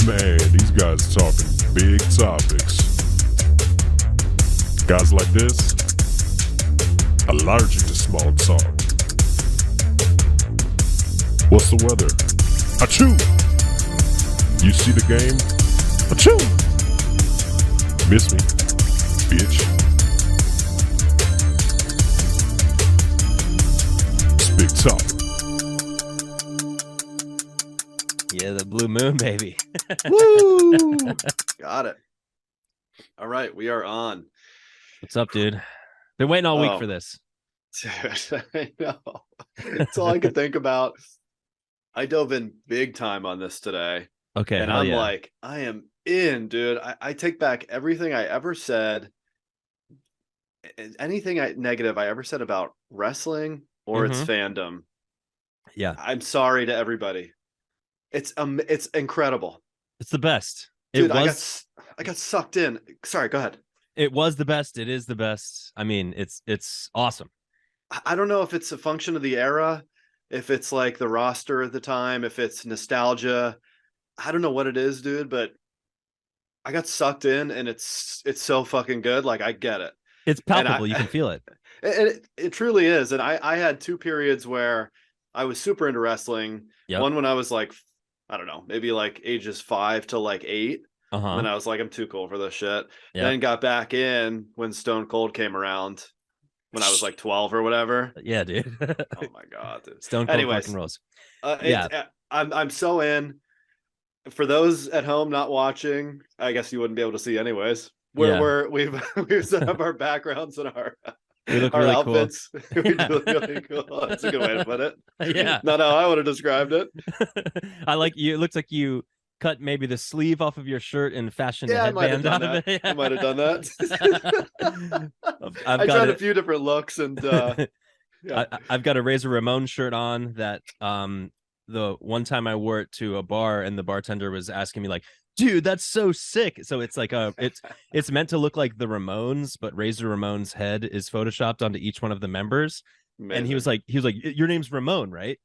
Man, these guys talking big topics. Guys like this, allergic to small talk. What's the weather? Achoo! You see the game? Achoo! Miss me, bitch. It's big topic. Yeah, the blue moon, baby. Woo! Got it. All right, we are on. What's up, dude? Been waiting all week for this. Dude, I know. It's all I could think about. I dove in big time on this today. Okay, and I'm like, I am in, dude. I take back everything I ever said. Anything negative I ever said about wrestling or its fandom. Yeah. I'm sorry to everybody. It's incredible. It's the best. Dude, I got sucked in. Sorry, go ahead. It was the best. It is the best. I mean, it's awesome. I don't know if it's a function of the era, if it's like the roster at the time, if it's nostalgia. I don't know what it is, dude, but I got sucked in and it's so fucking good. Like, I get it. It's palpable. You can feel it. It truly is. And I had two periods where I was super into wrestling. Yep. One when I was like, I don't know, maybe like ages 5 to like 8. And then I was like, I'm too cool for this shit. Yep. Then got back in when Stone Cold came around when I was like 12 or whatever. Yeah, dude. Oh my God, dude. Stone Cold fucking rolls. I'm so in. For those at home not watching, I guess you wouldn't be able to see anyways. We've set up our backgrounds and our really outfits. Cool. We do look really cool. That's a good way to put it. Yeah. Not how I would have described it. I like you. It looks like you cut maybe the sleeve off of your shirt and fashioned a headband out of it. I might have done that. I tried a few different looks, and I've got a Razor Ramon shirt on that the one time I wore it to a bar and the bartender was asking me like, dude, that's so sick. So it's like it's meant to look like the Ramones, but Razor Ramon's head is photoshopped onto each one of the members. Amazing. And he was like, your name's Ramon, right?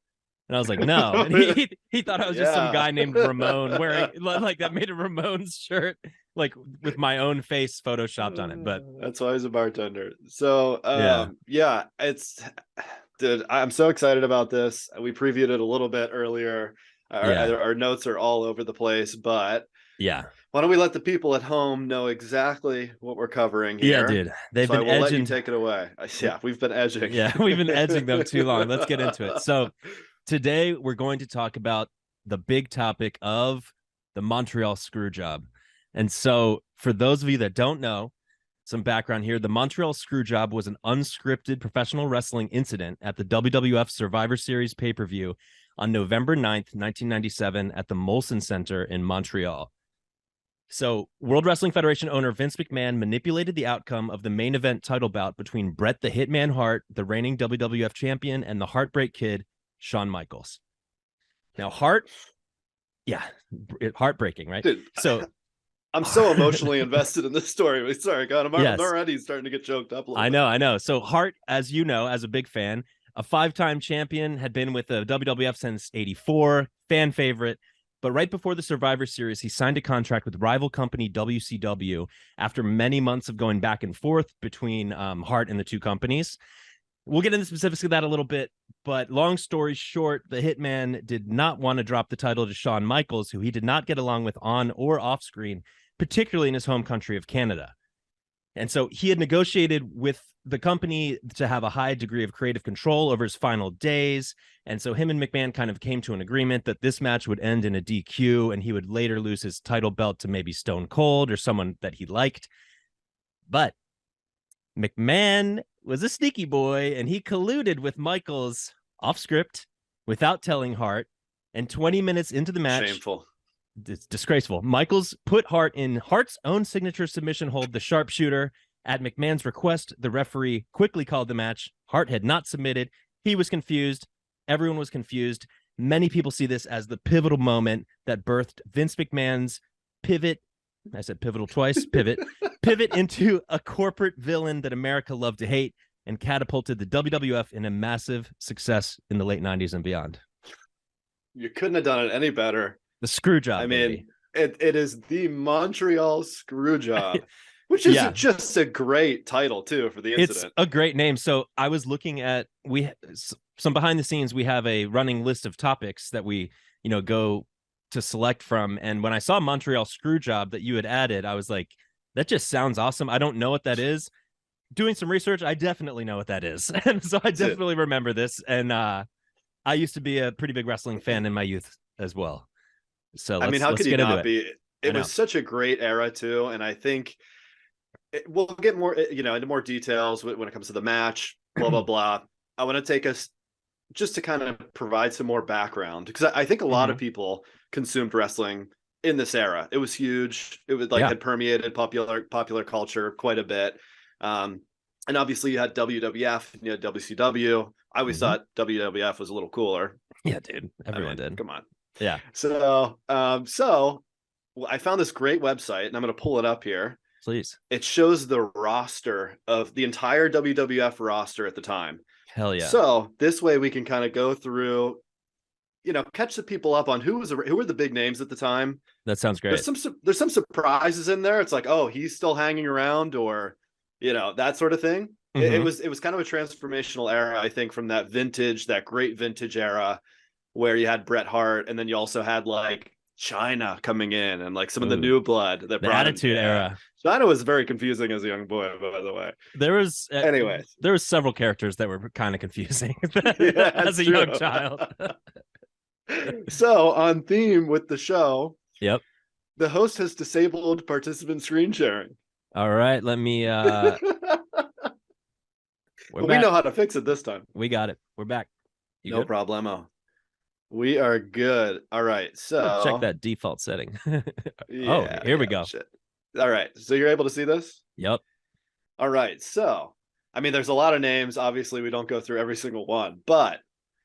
And I was like, no. And he thought I was just some guy named Ramon wearing like that, made a Ramones shirt, like with my own face photoshopped on it. But that's why he's a bartender. So dude, I'm so excited about this. We previewed it a little bit earlier. Our notes are all over the place, but yeah. Why don't we let the people at home know exactly what we're covering here? Yeah, dude. They've been edging. Let you take it away. Yeah, we've been edging. Yeah, we've been edging them too long. Let's get into it. So today we're going to talk about the big topic of the Montreal Screwjob. And so for those of you that don't know, some background here, the Montreal Screwjob was an unscripted professional wrestling incident at the WWF Survivor Series pay-per-view on November 9th, 1997 at the Molson Centre in Montreal. So World Wrestling Federation owner Vince McMahon manipulated the outcome of the main event title bout between Bret the Hitman Hart, the reigning WWF champion, and the Heartbreak Kid, Shawn Michaels. Now, heartbreaking, right? Dude, so I'm so emotionally invested in this story. Sorry, God, I'm already starting to get choked up a little bit. I know. So Hart, as you know, as a big fan, a 5-time champion, had been with the WWF since '84, fan favorite. But right before the Survivor Series, he signed a contract with rival company WCW after many months of going back and forth between Hart and the two companies. We'll get into the specifics of that a little bit, but long story short, the Hitman did not want to drop the title to Shawn Michaels, who he did not get along with on or off screen, particularly in his home country of Canada. And so he had negotiated with the company to have a high degree of creative control over his final days. And so him and McMahon kind of came to an agreement that this match would end in a DQ and he would later lose his title belt to maybe Stone Cold or someone that he liked. But McMahon was a sneaky boy and he colluded with Michaels off script without telling Hart. And 20 minutes into the match, shameful. It's disgraceful. Michaels put Hart in Hart's own signature submission hold, the sharpshooter. At McMahon's request, the referee quickly called the match. Hart had not submitted. He was confused. Everyone was confused. Many people see this as the pivotal moment that birthed Vince McMahon's pivot. I said pivotal twice. Pivot into a corporate villain that America loved to hate and catapulted the WWF in a massive success in the late 90s and beyond. You couldn't have done it any better. The screw job. I mean, It is the Montreal Screwjob, which is Yeah. just a great title too for the It's incident. a great name. So I was looking at some behind the scenes. We have a running list of topics that we go to select from. And when I saw Montreal Screwjob that you had added, I was like, that just sounds awesome. I don't know what that is. Doing some research, I definitely know what that is, and so I definitely remember this. And I used to be a pretty big wrestling fan in my youth as well. So I mean, how could let's you get into not it. be? It was such a great era too, and I think we'll get more, into more details when it comes to the match. Blah blah blah. I want to take us just to kind of provide some more background because I think a lot of people consumed wrestling in this era. It was huge. It was like had permeated popular culture quite a bit. And obviously you had WWF, and you had WCW. I always thought WWF was a little cooler. Yeah, dude. Everyone did. Come on. Yeah. So I found this great website, and I'm going to pull it up here. Please. It shows the roster of the entire WWF roster at the time. Hell yeah. So this way we can kind of go through, catch the people up on who were the big names at the time. That sounds great. There's some surprises in there. It's like, oh, he's still hanging around, or that sort of thing. It was kind of a transformational era, I think, from that great vintage era where you had Bret Hart, and then you also had like China coming in, and like some of the new blood that the brought Attitude Era. China was very confusing as a young boy, by the way. There was several characters that were kind of confusing as a young child. So on theme with the show, the host has disabled participant screen sharing. All right, let me we know how to fix it this time. We got it. We're back. No problemo. We are good. All right, so check that default setting. Here we go. Shit. All right, so you're able to see this? Yep. All right, so I mean, there's a lot of names. Obviously, we don't go through every single one, but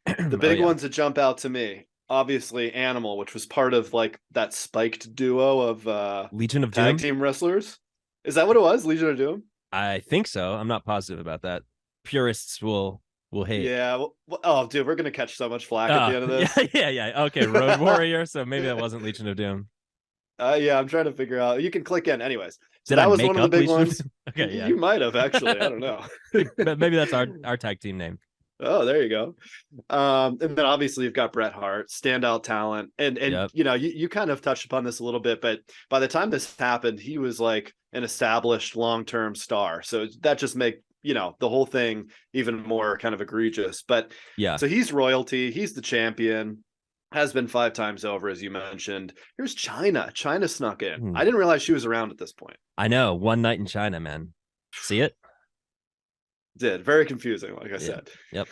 the big ones that jump out to me, obviously Animal, which was part of like that spiked duo of Legion of tag Doom team wrestlers. Is that what it was? Legion of Doom? I think so. I'm not positive about that. Purists will hate. Yeah. Oh, dude, we're gonna catch so much flack at the end of this. Yeah. Okay, Road Warrior. So maybe that wasn't Legion of Doom. Yeah, I'm trying to figure out. You can click in, anyways. So that was one of the big ones. Okay, yeah. You might have actually. I don't know. But maybe that's our tag team name. Oh, there you go. And then obviously you've got Bret Hart, standout talent, and you kind of touched upon this a little bit, but by the time this happened, he was like an established long-term star. So that just make the whole thing even more kind of egregious. But so he's royalty. He's the champion. Has been 5 times over, as you mentioned. Here's China. China snuck in. I didn't realize she was around at this point. I know. One Night in China, man. See it? Did. Very confusing, like I said. Yep.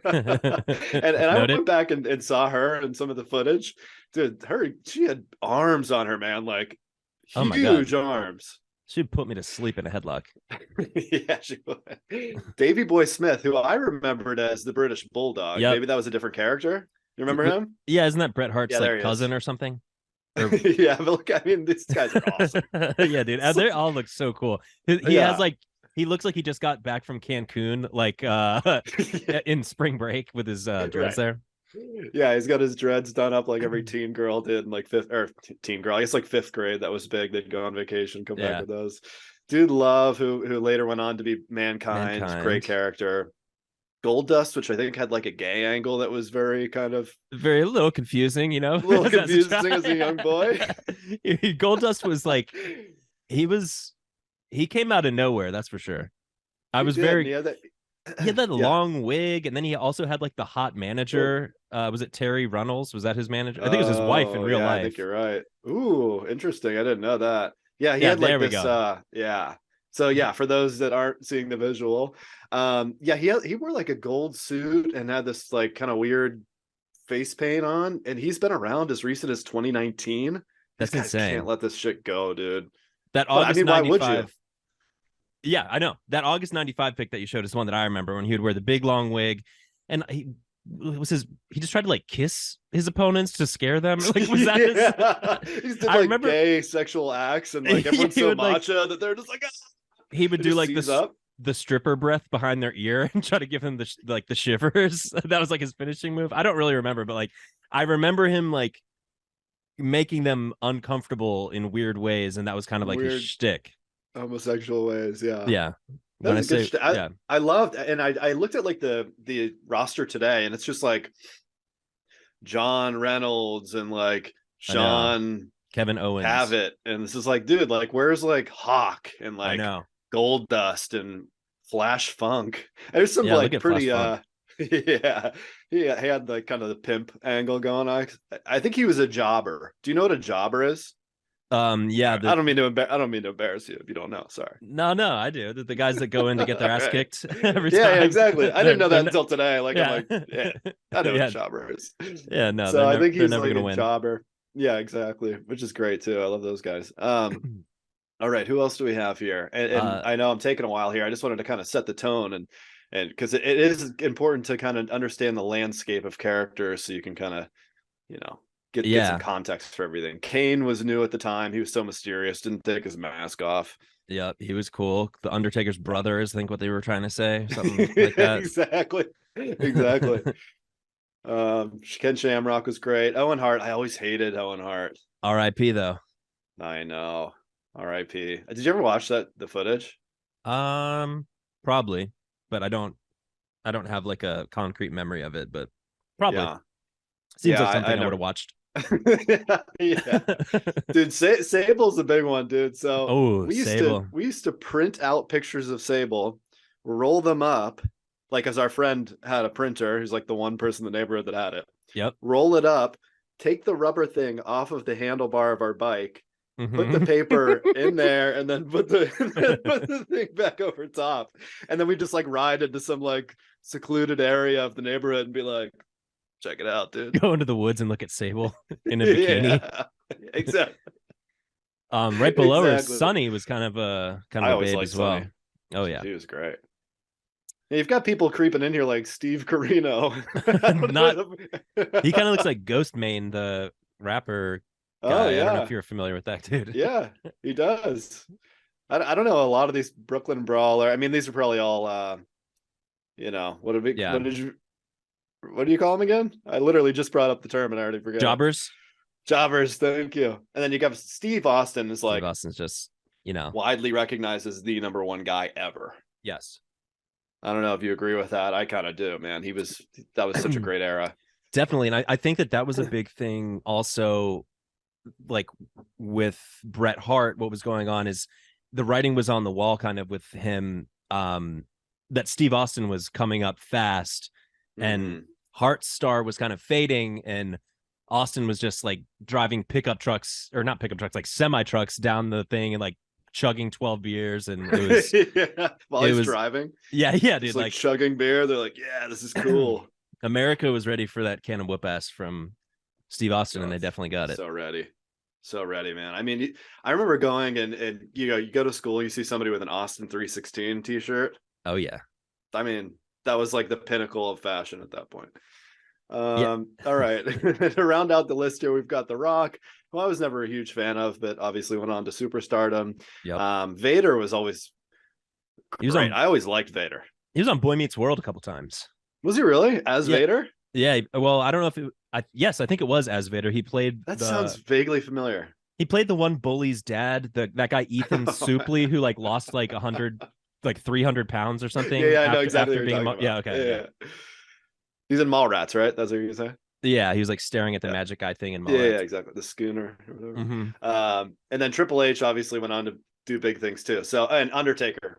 and I went back and saw her and some of the footage. Dude, she had arms on her, man. Like huge arms. She'd put me to sleep in a headlock. Yeah, she would. Davey Boy Smith, who I remembered as the British Bulldog. Maybe that was a different character. You remember him? Yeah, isn't that Bret Hart's cousin or something? Yeah, but look, I mean, these guys are awesome. Yeah, dude. They all look so cool. He has he looks like he just got back from Cancun, like in spring break with his dreads there. Yeah, he's got his dreads done up like every teen girl did in like teen girl. I guess like 5th grade. That was big. They'd go on vacation, come back with those. Dude Love, who later went on to be Mankind. Great character. Goldust, which I think had like a gay angle that was very little confusing, a little confusing as a young boy. Goldust was like he came out of nowhere, that's for sure. He had that long wig, and then he also had like the hot manager. Was it Terry Runnels? Was that his manager? I think it was his wife in real life. I think you're right. Ooh, interesting. I didn't know that. Yeah, he had like this. So yeah, for those that aren't seeing the visual, he wore like a gold suit and had this like kind of weird face paint on, and he's been around as recent as 2019. That's insane. Can't let this shit go, dude. That August 95. Why would you? Yeah, I know. That August 95 pic that you showed is one that I remember when he would wear the big long wig, and he just tried to like kiss his opponents to scare them. Like, was that his... He did like gay sexual acts, and like everyone's so macho that they're just like he would do like the stripper breath behind their ear and try to give him the shivers. That was like his finishing move. I don't really remember, but like I remember him like making them uncomfortable in weird ways, and that was kind of like his Weird shtick. homosexual ways. Yeah. Yeah. When I That's a good say, yeah, I loved, and I looked at like the roster today, and it's just like John Reynolds and like I know. Sean Kevin Owens. Pavitt, and this is like, dude, like where's like Hawk and I like know. Gold Dust and Flash Funk? There's some Yeah, look like at Flash pretty Funk. yeah, he had like kind of the pimp angle going on. I think he was a jobber. Do you know what a jobber is? Yeah, I don't mean to embarrass you if you don't know. Sorry. no, I do. The guys that go in to get their ass Right. kicked every Yeah, time. exactly. I didn't know that They're until today. Like, I'm yeah. like, yeah, I know what Yeah. a jobber is. Yeah, no, So I think they're he's never like gonna a win. jobber. Yeah, exactly. Which is great too. I love those guys. All right, who else do we have here? And I know I'm taking a while here. I just wanted to kind of set the tone and because it is important to kind of understand the landscape of characters so you can kind of, you know, get some Yeah. context for everything. Kane was new at the time. He was so mysterious, didn't take his mask off. Yeah, he was cool. The Undertaker's brothers, I think what they were trying to say, something like that. Exactly. Ken Shamrock was great. Owen Hart, I always hated Owen Hart. R.I.P. though. I know. R.I.P. Did you ever watch the footage? Probably, but I don't have like a concrete memory of it, but probably. Yeah. Seems Yeah, like something I never would have watched. Yeah. Dude, Sable's a big one, dude. So Oh, we Sable. used to print out pictures of Sable, roll them up, like as our friend had a printer, who's like the one person in the neighborhood that had it. Yep. Roll it up, take the rubber thing off of the handlebar of our bike, put the Mhm. paper in there, and then put the thing back over top. And then we just like ride into some like secluded area of the neighborhood and be like, check it out, dude. Go into the woods and look at Sable in a bikini. Yeah, exactly. Right below her, Exactly. Sunny was kind of I a always babe liked as well. Sonny. Oh yeah. He was great. Yeah, you've got people creeping in here like Steve Carino. He kind of looks like Ghost Mane, the rapper guy. Oh I don't know yeah, if you're familiar with that dude. yeah, he does. I don't know a lot of these Brooklyn Brawler. I mean, these are probably all you know, what Yeah. what do you call them again? I literally just brought up the term and I already forgot. Jobbers. Jobbers, thank you. And then you got Steve Austin is like Steve Austin's just, you know, widely recognized as the #1 guy ever. yes. I don't know if you agree with that. I kind of do, man. That was such a great era. Definitely. And I think that was a big thing also, like with Bret Hart. What was going on is the writing was on the wall kind of with him, that Steve Austin was coming up fast and Hart's star was kind of fading, and Austin was just like driving pickup trucks, or not pickup trucks, like semi trucks down the thing and like chugging 12 beers, and it was yeah, while he's driving. Yeah, dude, like chugging beer. They're like, yeah, this is cool. America was ready for that can of whoop ass from Steve Austin, and they definitely got it. So ready, man. I mean, I remember going and you go to school, you see somebody with an Austin 316 t-shirt. Oh yeah. I mean, that was like the pinnacle of fashion at that point. Yeah. All right. To round out the list here, we've got The Rock, who I was never a huge fan of, but obviously went on to superstardom. Yep. Vader was always great. I always liked Vader. He was on Boy Meets World a couple times. Was he really as Vader? Yeah. Well, I don't know if yes, I think it was as Vader. He played. That sounds vaguely familiar. He played the one bully's dad, that guy Ethan Suplee, who like lost like 300 pounds or something. Yeah, I know exactly. After being yeah, okay. Yeah. He's in Mallrats, right? That's what you say. Yeah, he was like staring at the magic guy thing in Mallrats. Yeah, exactly. The schooner. Or whatever. And then Triple H obviously went on to do big things too. So, and Undertaker,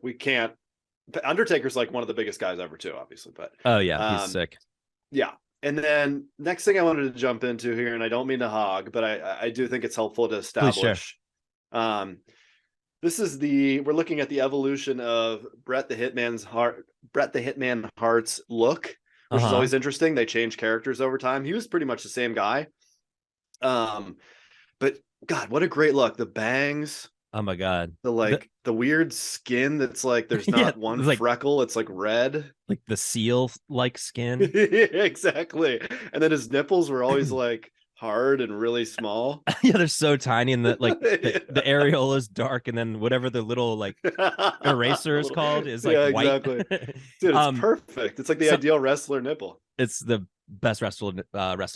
Undertaker's like one of the biggest guys ever too, obviously. But oh yeah, he's sick. Yeah. And then next thing I wanted to jump into here, and I don't mean to hog, but I do think it's helpful to establish. This is we're looking at the evolution of Bret the Hitman Hart's look, which is always interesting. They change characters over time. He was pretty much the same guy. But God, what a great look. The bangs. Oh my God. The weird skin that's like there's not one freckle, it's like red. Like the seal like skin. Exactly. And then his nipples were always like hard and really small. Yeah, they're so tiny, and the areola is dark, and then whatever the little like eraser is called is like white. Exactly. Dude, it's perfect. It's like the ideal wrestler nipple. It's the best wrestler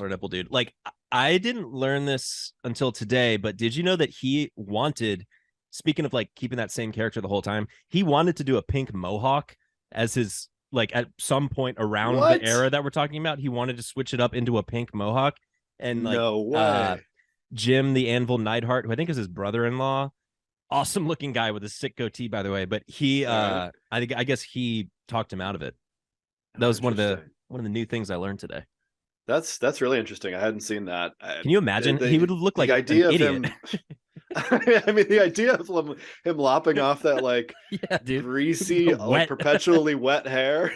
nipple, dude. Like, I didn't learn this until today, but did you know that he wanted, speaking of like keeping that same character the whole time, he wanted to do a pink mohawk as his, like, at some point around What? the era that we're talking about, he wanted to switch it up into a pink mohawk. And like, No way. Jim the Anvil Neidhart, who I think is his brother-in-law, awesome looking guy with a sick goatee, by the way, but he Right. I guess he talked him out of it. That Oh, was one of the interesting. new things I learned today. That's really interesting. I hadn't seen that. Can you imagine? He would look like the an idea of idiot. him. I mean, the idea of him lopping off that like Yeah, dude. greasy, Wet. like perpetually wet hair.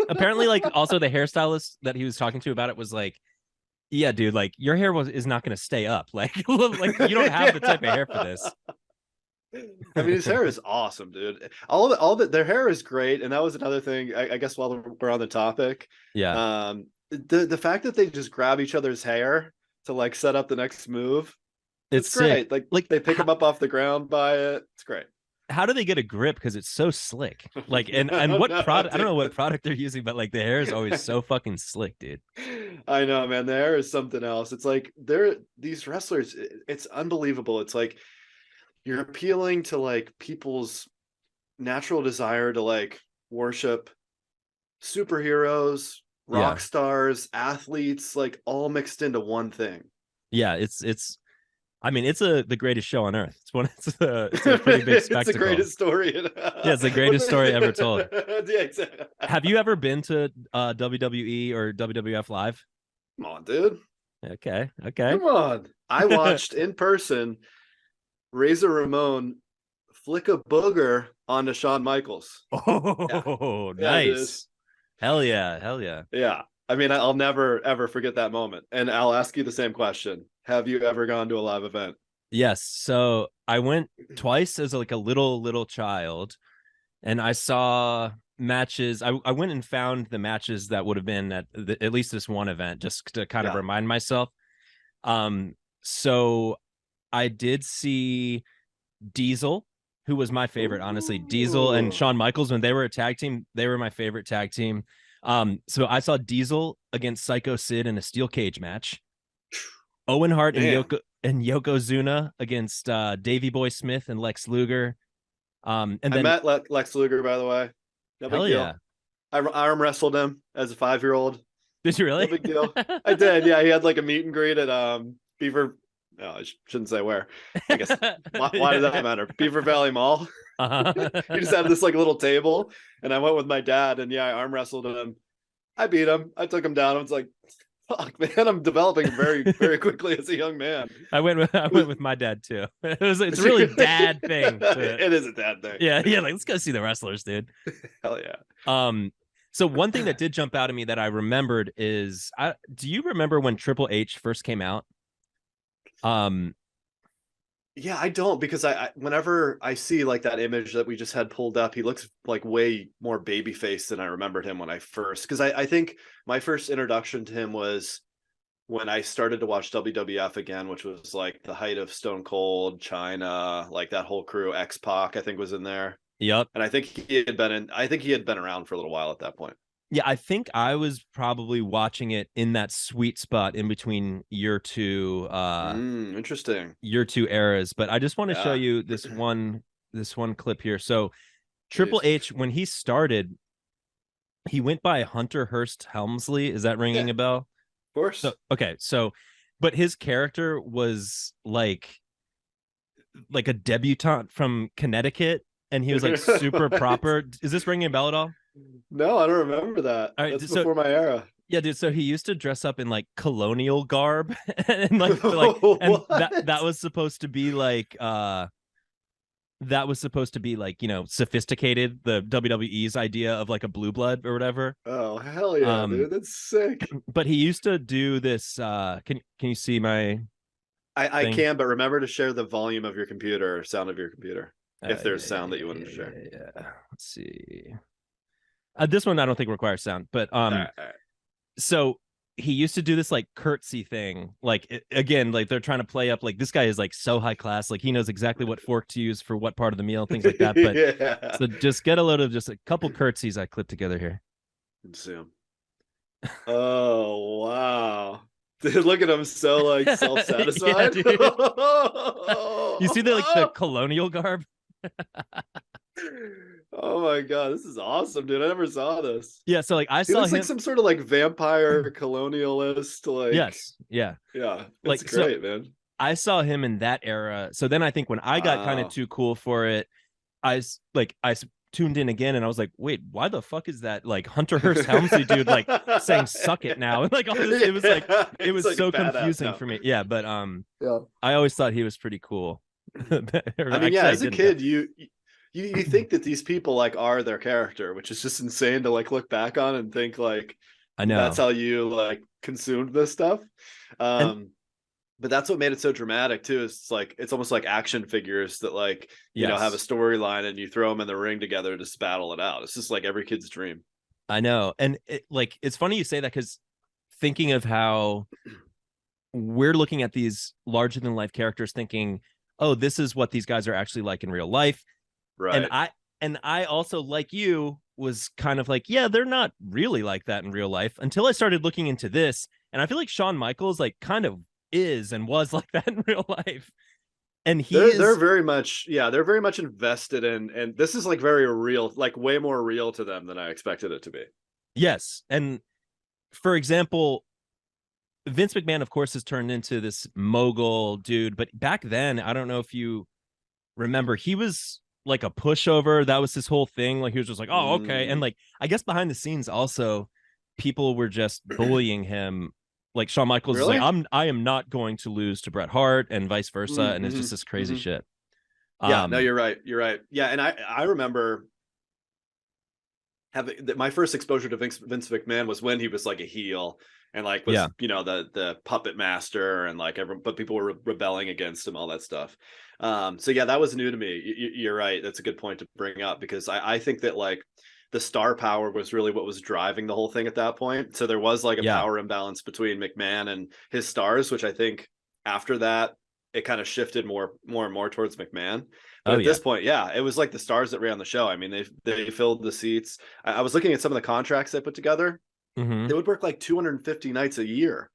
Apparently, like, also the hairstylist that he was talking to about it was like, yeah, dude, like, your hair is not going to stay up. Like, like, you don't have the type of hair for this. I mean, his hair is awesome, dude. All that their hair is great, and that was another thing. I guess while we're on the topic, Yeah. The fact that they just grab each other's hair to like set up the next move, It's great. sick. Like they pick him up off the ground by it. It's great. How do they get a grip? Because it's so slick. Like, and what No, product? I don't know dude. what product they're using, but like the hair is always so fucking slick, dude. I know, man. The hair is something else. It's like these wrestlers. It's unbelievable. It's like you're appealing to like people's natural desire to like worship superheroes, rock Yeah. stars, athletes, like all mixed into one thing. Yeah, it's I mean, it's the greatest show on earth. It's a pretty big spectacle. It's the greatest story. Yeah, it's the greatest story ever told. Yeah, exactly. Have you ever been to WWE or WWF live? Come on, dude. Okay. Come on. I watched in person Razor Ramon flick a booger onto Shawn Michaels. Oh, Yeah, nice. Hell yeah. yeah. I mean, I'll never ever forget that moment. And I'll ask you the same question. Have you ever gone to a live event? Yes. So I went twice as like a little child, and I saw matches. I went and found the matches that would have been at least this one event, just to kind of remind myself. So I did see Diesel, who was my favorite, honestly. Diesel and Shawn Michaels, when they were a tag team, they were my favorite tag team. So I saw Diesel against Psycho Sid in a steel cage match. Owen Hart and Yokozuna against Davey Boy Smith and Lex Luger. And then I met Lex Luger, by the way. No big deal. yeah. I arm wrestled him as a 5-year-old. Did you really? No big deal. I did. Yeah, he had like a meet and greet at Beaver. No, I shouldn't say where. I guess why does that matter? Beaver Valley Mall. Uh-huh. He just had this like little table, and I went with my dad, and I arm wrestled him. I beat him. I took him down. I was like, "Fuck, man, I'm developing very, very quickly as a young man." I went with my dad too. It's a really dad thing. It is a dad thing. Yeah. Like, let's go see the wrestlers, dude. Hell yeah. So one thing that did jump out at me that I remembered is, do you remember when Triple H first came out? Yeah, I don't, because I whenever I see like that image that we just had pulled up, he looks like way more baby faced than I remembered him when I first, because I think my first introduction to him was when I started to watch WWF again, which was like the height of Stone Cold, China, like that whole crew. X-Pac, I think, was in there. Yep. And I think he had been around for a little while at that point. Yeah, I think I was probably watching it in that sweet spot in between your two interesting. Your two eras. But I just want to show you this one clip here. So Triple H, when he started, he went by Hunter Hearst Helmsley. Is that ringing a bell? Of course. So but his character was like a debutante from Connecticut, and he was like super proper. Is this ringing a bell at all? No, I don't remember that. All right, that's before my era. Yeah, dude. So he used to dress up in like colonial garb, and like and that was supposed to be like sophisticated, the WWE's idea of like a blue blood or whatever. Oh, hell yeah, dude. That's sick. But he used to do this. Can you see my? I can, but remember to share the volume of your computer, sound of your computer, if there's sound that you want to share. Yeah. Let's see. This one I don't think requires sound, but all right. So he used to do this like curtsy thing, like again, like they're trying to play up like this guy is like so high class, like he knows exactly what fork to use for what part of the meal, things like that. But so just get a load of just a couple curtsies I clipped together here. Let's see him. Oh wow. Dude, look at him, so like Yeah, self-satisfied. dude. You see the like the colonial garb? Oh my god, this is awesome, dude. I never saw this. Yeah, so like I He saw looks like him. some sort of like vampire colonialist, like Yes, yeah. yeah, it's Like so great, man. I saw him in that era. So then I think when I got kind of Wow. too cool for it, tuned in again and I was like, wait, why the fuck is that like Hunter Hearst Helmsley dude like saying "suck it now" and like all this? It was like it It's was like so badass confusing now. for me. Yeah, but Yeah. I always thought he was pretty cool. I mean, yeah, Actually, I as a didn't know. kid, you think that these people like are their character, which is just insane to like look back on and think like I that's know. how you like consumed this stuff. And Um, but that's what made it so dramatic too. Is it's like it's almost like action figures that like have a yes, storyline and you throw them in the ring together to just battle it out. It's just like every kid's dream. I know. And it's funny you say that because thinking of how we're looking at these larger than life characters thinking, oh, this is what these guys are actually like in real life. And Right. I also, like you, was kind of like, yeah, they're not really like that in real life until I started looking into this. And I feel like Shawn Michaels like kind of is and was like that in real life. And he They're is, very much they're very much invested in, and this is like very real, like way more real to them than I expected it to be. yes. And for example, Vince McMahon, of course, has turned into this mogul dude. But back then, I don't know if you remember, he was like a pushover. That was his whole thing. Like he was just like, oh, okay. And Mm, like, I guess behind the scenes also, people were just bullying him. Like Shawn Michaels is like, really? I am not going to lose to Bret Hart and vice versa. And it's Mm-hmm, just this crazy mm-hmm. shit. Yeah, no, Um, you're right. You're right. Yeah, and I remember having my first exposure to Vince McMahon was when he was like a heel and like yeah, was the puppet master and like but people were rebelling against him, all that stuff. So yeah, that was new to me. You're right. That's a good point to bring up because I think that like the star power was really what was driving the whole thing at that point. So there was like a yeah. power imbalance between McMahon and his stars, which I think after that it kind of shifted more and more towards McMahon. But Oh, at yeah. this point, yeah, it was like the stars that ran the show. I mean, they filled the seats. I was looking at some of the contracts they put together. Hmm. They would work like 250 nights a year.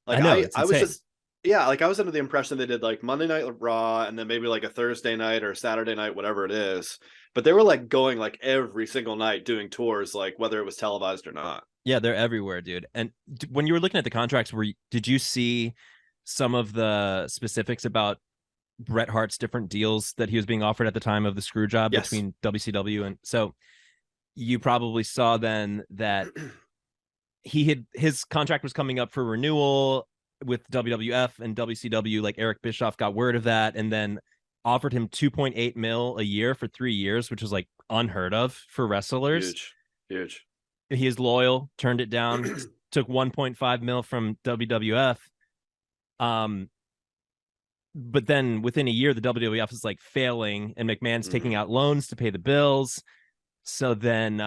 I Like know. It's I was insane. just yeah, like I was under the impression they did like Monday Night Raw and then maybe like a Thursday night or Saturday night, whatever it is. But they were like going like every single night doing tours, like whether it was televised or not. Yeah, they're everywhere, dude. And when you were looking at the contracts, did you see some of the specifics about Bret Hart's different deals that he was being offered at the time of the screw job Yes. between WCW and so you probably saw then that his contract was coming up for renewal with WWF and WCW. Like Eric Bischoff got word of that and then offered him 2.8 mil a year for 3 years, which was like unheard of for wrestlers. Huge. Huge. He is loyal, turned it down, took 1.5 mil from WWF. Um, but then within a year, the WWF is like failing, and McMahon's taking Mhm. out loans to pay the bills. So then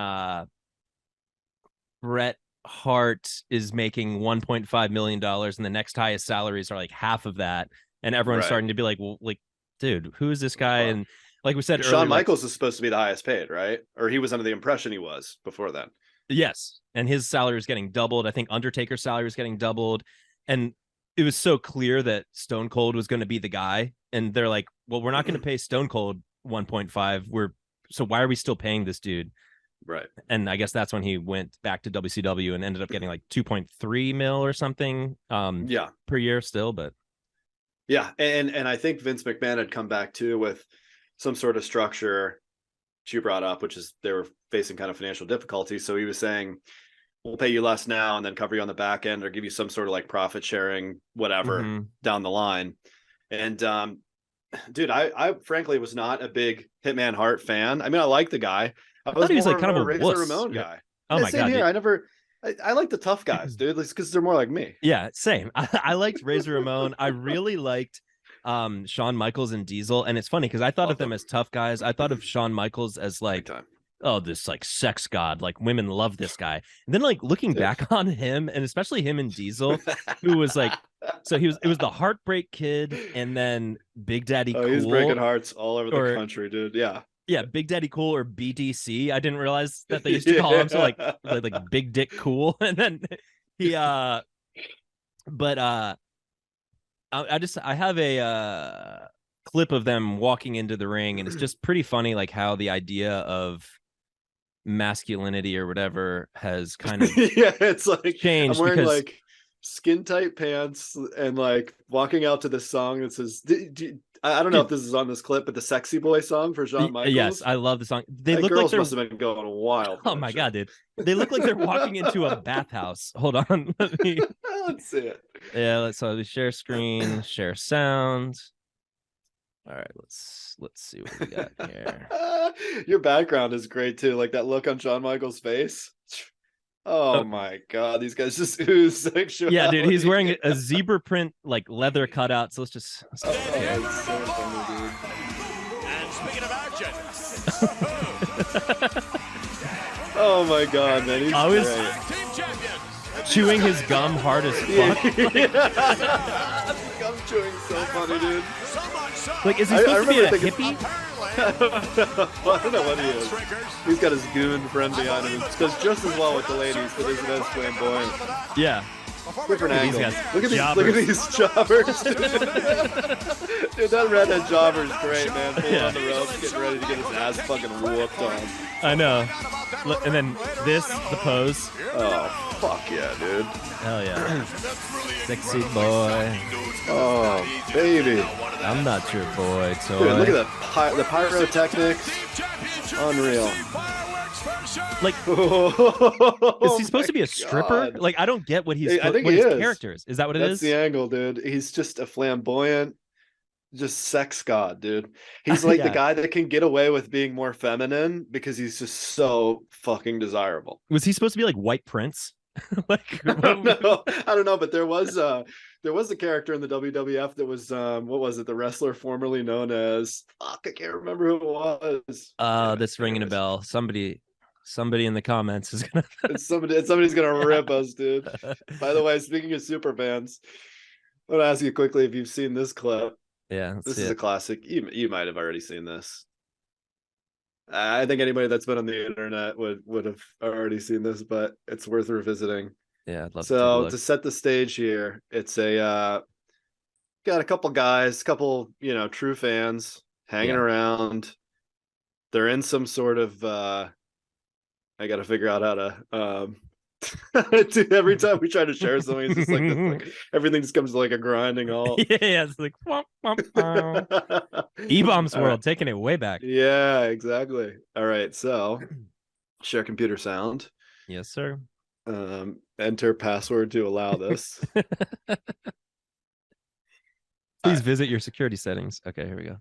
Bret Hart is making $1.5 million, and the next highest salaries are like half of that. And everyone's Right. starting to be like, well, like, dude, who is this guy? Fuck. And like we said Shawn earlier, like, Michaels is supposed to be the highest paid, right? Or he was under the impression he was before then. yes. And his salary is getting doubled. I think Undertaker's salary is getting doubled. And it was so clear that Stone Cold was going to be the guy. And they're like, well, we're not going to pay Stone Cold 1.5. So why are we still paying this dude? Right. And I guess that's when he went back to WCW and ended up getting like 2.3 mil or something Yeah. per year still. But Yeah. And I think Vince McMahon had come back too with some sort of structure that you brought up, which is they were facing kind of financial difficulty. So he was saying, we'll pay you less now and then cover you on the back end or give you some sort of like profit sharing, whatever down the line. And dude, I frankly was not a big Hitman Hart fan. I mean, I like the guy. I I thought was he was like more of kind a of a Razor wuss. Ramon guy. Oh Yeah, my same God, here. dude. I like the tough guys, dude, because they're more like me. Yeah, same. I liked Razor Ramon. I really liked Shawn Michaels and Diesel. And it's funny because I thought of Love them them. as tough guys. I thought of Shawn Michaels as Big like, time. oh, this like sex god. Like women love this guy. And then like looking Dude. back on him and especially him and Diesel, who was like, so it was the Heartbreak Kid and then Big Daddy Oh, he's breaking Cool, hearts all over the or country, dude. Yeah. Yeah, Big Daddy Cool or BDC. I didn't realize that they used to call him so like Big Dick Cool. And then he but I have a clip of them walking into the ring, and it's just pretty funny, like how the idea of masculinity or whatever has kind of Yeah, it's like changed I'm wearing because like skin tight pants and like walking out to this song that says I don't know if this is on this clip, but the Sexy Boy song for Shawn Michaels. Yes, I love the song. They That look girls like they're must have been going wild. Oh my god, dude. They look like they're walking into a bathhouse. Hold on. Let's see it. Yeah, let's share screen, share sound. All right, let's see what we got here. Your background is great too, like that look on Shawn Michaels' face. Oh my god, these guys just ooze sexuality. Yeah, dude, he's wearing a zebra print like leather cutout. So let's just it's so funny, dude. And speaking of action, Oh my god, man, he's always great. team champions. chewing his gum hard as fuck. Gum chewing so funny, dude. So much so. Like, is he supposed to be a remember hippie? Well, I don't know what he is. He's got his goon friend behind him. It goes just as well with the ladies, but isn't as flamboyant. Yeah. Different Look at these angle. guys. Look at Jobbers. these jobbers. Dude, that redhead jobber's great, man. Pulling Yeah. on the ropes, getting ready to get his ass fucking whooped on. I know. Look, and then this, the pose. Oh, fuck yeah, dude. Hell yeah. Sexy boy. Oh, baby. I'm not your boy, toy. Dude, look at the pyrotechnics. Unreal. Like, Oh, is he supposed to be a stripper? God. Like, I don't get what he's I think what he his is. character is. Is that what it That's is? the angle, dude. He's just a flamboyant, just sex god, dude. He's like the Yeah. guy that can get away with being more feminine because he's just so fucking desirable. Was he supposed to be like White Prince? Like, I don't know, but there was a character in the WWF that was what was it? The wrestler formerly known as I can't remember who it was. That's ringing a bell. Somebody in the comments is gonna. Somebody's gonna rip us, dude. By the way, speaking of super fans, I want to ask you quickly if you've seen this clip. Yeah, This is a classic. You might have already seen this. I think anybody that's been on the internet would have already seen this, but it's worth revisiting. Yeah, I'd love So to to set the stage here, it's got a couple guys, true fans hanging Yeah. around. They're in some sort of I got to figure out how to dude, every time we try to share something, it's just like, everything just comes to like a grinding halt. Yeah, it's like E-Bomb's All World, right. taking it way back. Yeah, exactly. All right, so share computer sound. Yes, sir. Enter password to allow this. Please visit your security settings. Okay, here we go.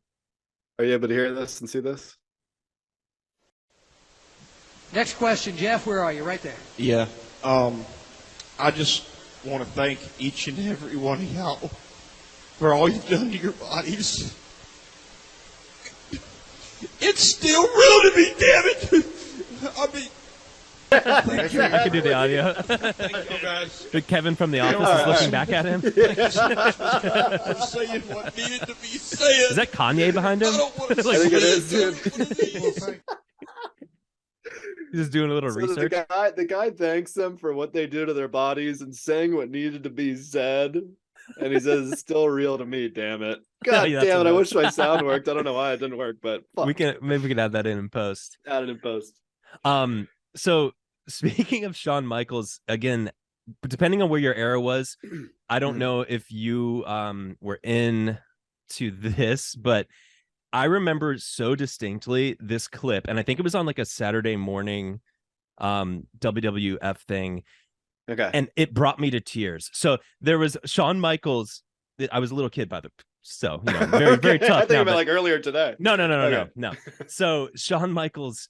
Are you able to hear this and see this? Next question, Jeff. Where are you? Right there. Yeah. I just want to thank each and every one of y'all for all you've done to your bodies. It's still real to me, damn it. I mean, thank you. I can do the audio. Thank you guys Kevin from The Office is looking back at him. for saying what needed to be said. Is that Kanye behind him? I don't want to Like, I think it say is, dude. He's just doing a little So research. the guy thanks them for what they do to their bodies and saying what needed to be said. And he says, it's still real to me, damn it. God Yeah, that's damn it. I enough. wish my sound worked. I don't know why it didn't work, but fuck. Maybe we can add that in post. Add it in post. So speaking of Shawn Michaels, again, depending on where your era was, I don't know if you were in to this, but I remember so distinctly this clip, and I think it was on like a Saturday morning WWF thing, Okay. and it brought me to tears. So there was Shawn Michaels. I was a little kid by the so very very Okay, tough. I think now, about but- like earlier today. no. Okay. So Shawn Michaels,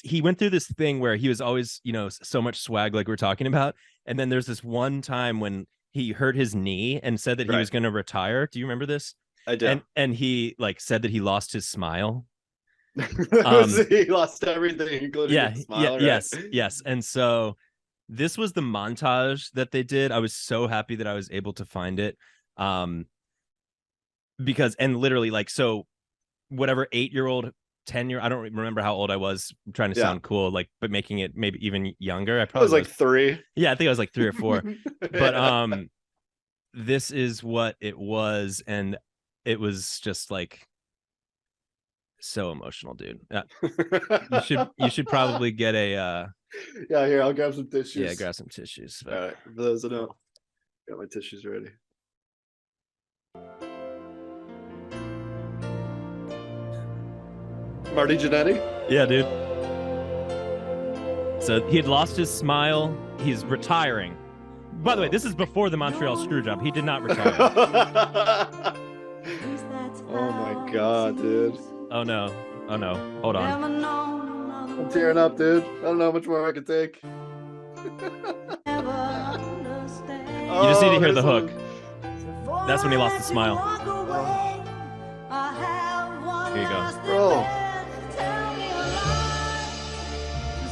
he went through this thing where he was always, so much swag, like we're talking about. And then there's this one time when he hurt his knee and said that he was going to retire. Do you remember this? I do. And he like said that he lost his smile. He lost everything, including Yeah. his smile, Yeah. right? Yes. And so this was the montage that they did. I was so happy that I was able to find it. Because, and literally like, so whatever 8-year-old 10-year. I don't remember how old I was. I'm trying to sound cool, like, but making it maybe even younger. I I probably was like 3. Yeah, I think I was like 3 or 4. But Yeah. this is what it was, and it was just like so emotional, dude. You should probably get a Yeah, here, I'll grab some tissues. yeah, grab some tissues. All right, for those that know, got my tissues ready. Marty Jannetty? Yeah, dude. So he had lost his smile. He's retiring. By the way, this is before the Montreal Screwjob. He did not retire. Oh my god, dude. Oh no. Oh no. Hold on. I'm tearing up, dude. I don't know how much more I can take. You just need to hear the hook. That's when he lost the smile. Here you go. Bro.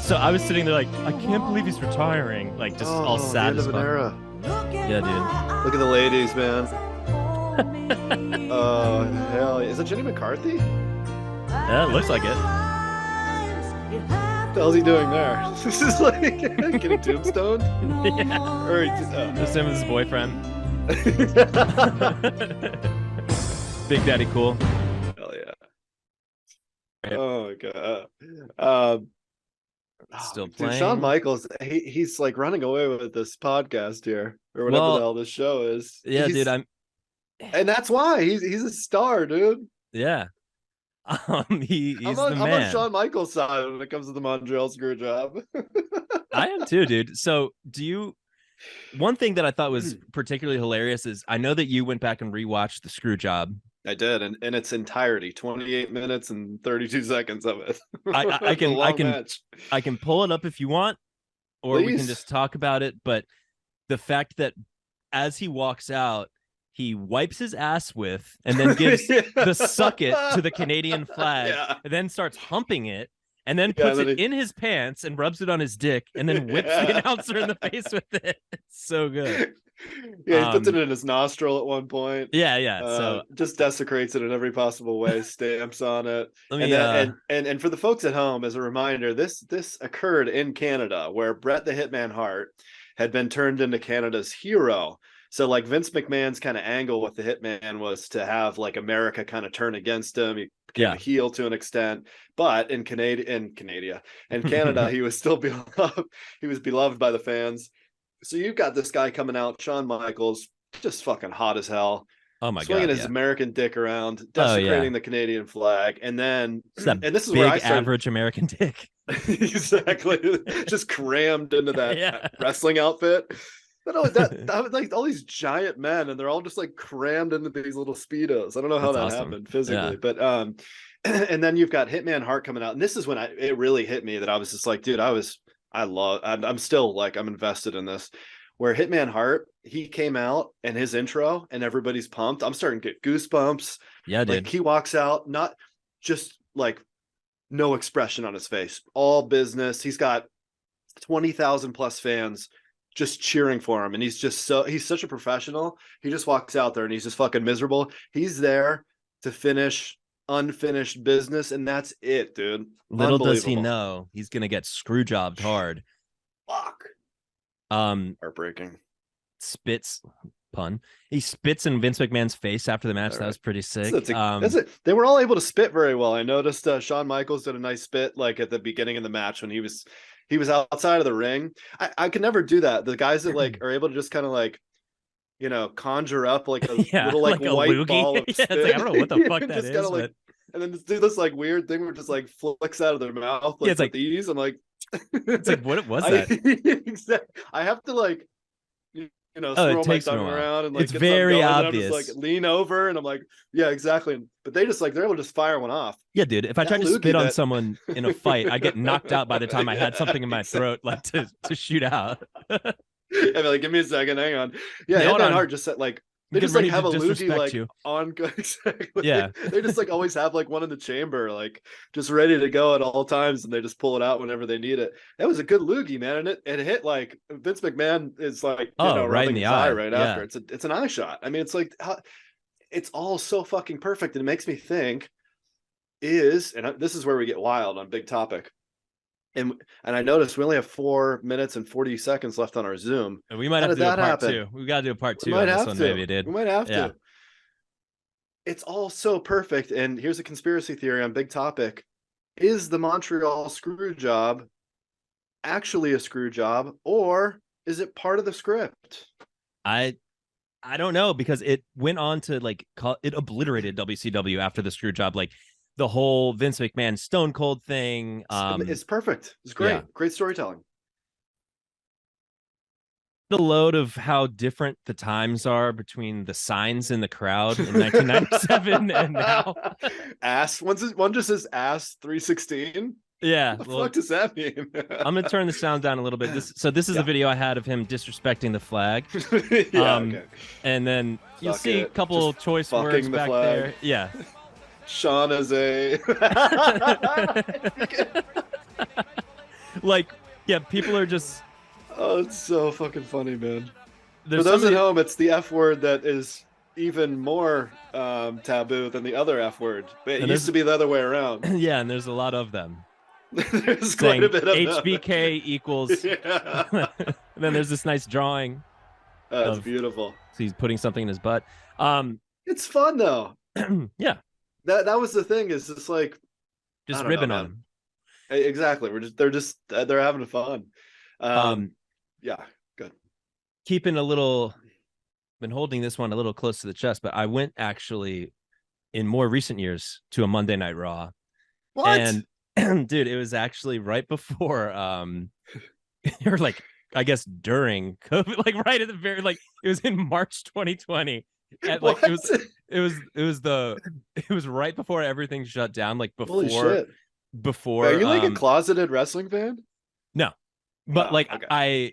So I was sitting there like, I can't believe he's retiring. Like, just all the sad end as of an fuck. era. Yeah, dude. Look at the ladies, man. Oh, hell yeah. Is it Jenny McCarthy? Yeah, it looks like it. What the hell's he doing there? This is like getting tombstoned? Yeah. Or Just him and his boyfriend. Big Daddy Cool. Hell yeah. Oh my god. Still Dude, playing. Shawn Michaels, he's like running away with this podcast here, or whatever the hell this show is. Yeah, dude, and that's why he's a star, dude. Yeah. He's I'm the man. on Shawn Michaels' side when it comes to the Montreal Screwjob. I am too, dude. So one thing that I thought was particularly hilarious is I know that you went back and rewatched the Screwjob. I did, and in its entirety, 28 minutes and 32 seconds of it. I can pull it up if you want, or we can just talk about it. But the fact that as he walks out, he wipes his ass with and then gives the suck it to the Canadian flag, and then starts humping it, and then puts it in his pants and rubs it on his dick, and then whips the announcer in the face with it. It's so good. Yeah, he puts it in his nostril at one point. Yeah. So just desecrates it in every possible way, stamps on it. And for the folks at home, as a reminder, this occurred in Canada, where Bret the Hitman Hart had been turned into Canada's hero. So like Vince McMahon's kind of angle with the Hitman was to have like America kind of turn against him. He became a heel to an extent, but in Canada, he was still beloved. He was beloved by the fans. So you've got this guy coming out, Shawn Michaels, just fucking hot as hell. Oh my god, swinging his American dick around, desecrating the Canadian flag, and then and this is where I started... average American dick. Exactly, just crammed into that wrestling outfit. But like all these giant men, and they're all just like crammed into these little speedos. I don't know how that happened physically, but and then you've got Hitman Hart coming out, and this is when it really hit me that I was just like, dude, I'm still like, I'm invested in this. Where Hitman Hart, he came out and his intro and everybody's pumped. I'm starting to get goosebumps. Yeah, dude. Like he walks out, not just like no expression on his face, all business. He's got 20,000 plus fans just cheering for him. And he's such a professional. He just walks out there and he's just fucking miserable. He's there to finish unfinished business, and that's it, dude. Little does he know he's gonna get screwjobbed hard. Fuck. Heartbreaking. He spits in Vince McMahon's face after the match. That was pretty sick. That's it. They were all able to spit very well. I noticed Shawn Michaels did a nice spit like at the beginning of the match when he was outside of the ring. I could never do that. The guys that like are able to just kind of like, you know, conjure up like a little like white loogie ball of spit. It's like, I don't know what the fuck that is. Like, and then just do this like weird thing where it just like flicks out of their mouth like, it's like these. I'm like, it's like, what was that? Exactly. I have to like, you know, swirl my tongue around and like it's very obvious. Just, like lean over and I'm like, yeah, exactly. But they just like, they're able to just fire one off. Yeah, dude. If I tried to spit on someone in a fight, I'd get knocked out by the time I had something in my throat like to shoot out. I'd be like, give me a second, hang on. Yeah, Hitman Hart just said like they just like have a loogie like on exactly. Yeah. They just like always have like one in the chamber, like just ready to go at all times, and they just pull it out whenever they need it. That was a good loogie, man, and it hit like Vince McMahon is like right in the eye right after. It's an eye shot. I mean, it's like it's all so fucking perfect, and it makes me think is, and this is where we get wild on Big Topic. And I noticed we only have 4 minutes and 40 seconds left on our Zoom. And we might How have to did do a that part happen? 2. We got to do a part 2 We on might this have one, to. maybe, dude. We might have Yeah. to. It's all so perfect. And here's a conspiracy theory on Big Topic. Is the Montreal Screwjob actually a screw job, or is it part of the script? I don't know, because it went on to like it obliterated WCW after the screw job, like the whole Vince McMahon Stone Cold thing. It's perfect. It's great. Yeah. Great storytelling. The load of how different the times are between the signs in the crowd in 1997 and now. Ass. One just says ass 316. Yeah. What the Well, fuck does that mean? I'm gonna turn the sound down a little bit. This is a video I had of him disrespecting the flag. Yeah, okay. And then you'll Fuck see it. a couple Just choice fucking words the back flag. there. Yeah. Shawn is a Like, yeah, people are just. Oh, it's so fucking funny, man. There's For those somebody- at home, it's the F word that is even more taboo than the other F word. But it And used to be the other way around. Yeah, and there's a lot of them. There's Saying quite a bit of HBK equals. Yeah. And then there's this nice drawing. That's Of- beautiful. So he's putting something in his butt. It's fun though. Yeah, That was the thing. Is just like I just don't know, ribbing man. on him. Exactly. They're having fun. Yeah. Good. Been holding this one a little close to the chest, but I went actually in more recent years to a Monday Night Raw. What? And dude, it was actually right before or like I guess during COVID, like right at the very, like it was in March 2020. And like What? it was right before everything shut down, like Holy shit. before Are you like a closeted wrestling fan? no. But Oh, like okay. I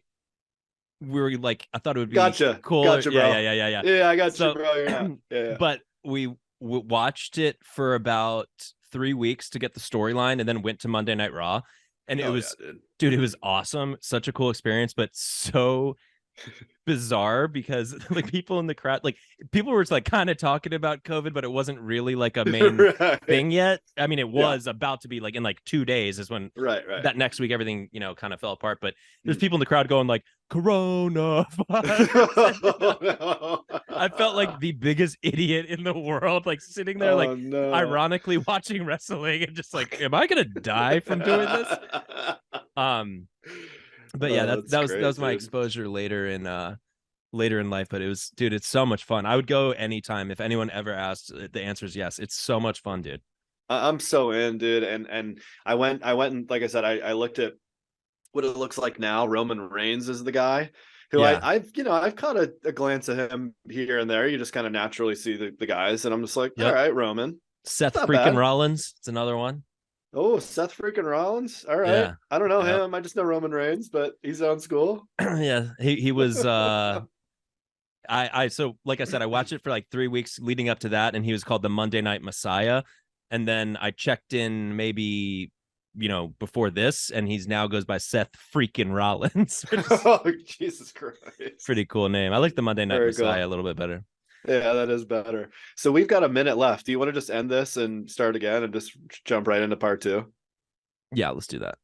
thought it would be Gotcha. cool. Gotcha, bro. Yeah. Yeah, I got So- you, bro. You're not. Yeah. But we watched it for about 3 weeks to get the storyline, and then went to Monday Night Raw, and it Hell was, yeah, dude. dude, it was awesome, such a cool experience, but so bizarre because like people in the crowd, like people were like kind of talking about COVID, but it wasn't really like a main Right. thing yet. I mean, it was about to be, like in like 2 days is when Right. that next week everything kind of fell apart. But there's people in the crowd going like Corona. I felt like the biggest idiot in the world, like sitting there, like no. ironically watching wrestling and just like, am I gonna die from doing this? But yeah, Oh, that was great, my dude. exposure later in life. But it was, dude, it's so much fun. I would go anytime. If anyone ever asked, the answer is yes. It's so much fun, dude. I'm so in, dude. And I went and like I said, I looked at what it looks like now. Roman Reigns is the guy who Yeah. I've caught a glance at him here and there. You just kind of naturally see the guys, and I'm just like, Yep. all right, Roman. Seth Not freaking bad. Rollins, it's another one. Oh, Seth freaking Rollins. All right. Yeah. I don't know Yep. him. I just know Roman Reigns, but he sounds cool. Yeah, he was so like I said, I watched it for like 3 weeks leading up to that, and he was called the Monday Night Messiah. And then I checked in maybe before this, and he's now goes by Seth freaking Rollins. Which is Oh, Jesus Christ. pretty cool name. I like the Monday Night Very cool. Messiah a little bit better. Yeah, that is better. So we've got a minute left. Do you want to just end this and start again and just jump right into part 2? Yeah, let's do that.